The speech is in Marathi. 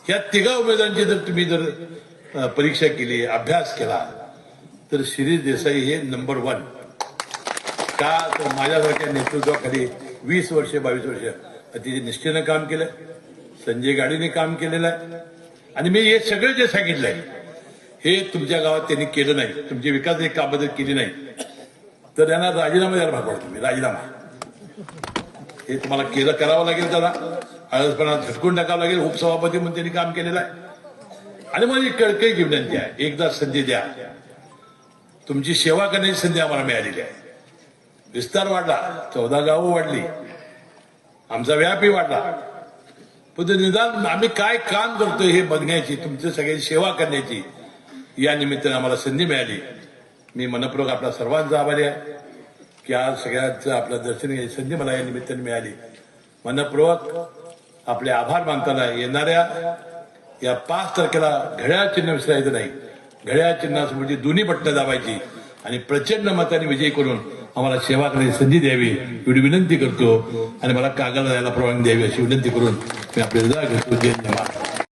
या तिघा उमेदवारांची जर तुम्ही जर परीक्षा केली, अभ्यास केला, तर शिरीष देसाई हे नंबर 1. का तर माझ्यासारख्या नेतृत्वाखाली 20 वर्ष 22 वर्ष अतिशय निष्ठेनं काम केलं, संजय गाडीने काम केलेलं आहे. आणि मी हे सगळं जे सांगितलंय हे तुमच्या गावात त्यांनी केलं नाही, तुमची विकास कामं जर केली नाही तर त्यांना राजीनामा द्यायला भाग पडतो. मी राजीनामा हे तुम्हाला केलं करावं लागेल, त्याला आळसपणा झटकून टाकावं लागेल. उपसभापती म्हणून त्यांनी काम केलेलं आहे. आणि माझी कळकळी विनंती आहे, एकदा संधी द्या. तुमची सेवा करण्याची संधी आम्हाला मिळालेली आहे. विस्तार वाढला, 14 गावं वाढली, आमचा व्यापही वाढला, पण निदान आम्ही काय काम करतोय हे बघण्याची, तुमची सगळ्यांची सेवा करण्याची या निमित्ताने आम्हाला संधी मिळाली. मी मनपूर्वक आपला सर्वांचा आभारी आहे की आज सगळ्यांचं आपलं दर्शन घ्यायची संधी मला या निमित्ताने मिळाली. मनपूर्वक आपले आभार मानताना येणाऱ्या या 5 तारखेला घड्याळ चिन्ह विसरायचं नाही. घड्याळ चिन्हासमोरची दोन्ही बटणं दाबायची आणि प्रचंड मताने विजयी करून आम्हाला सेवा करण्याची संधी द्यावी एवढी विनंती करतो. आणि मला कागद द्यायला परवानगी द्यावी अशी विनंती करून मी आपले रजा घेतो. जय जवान.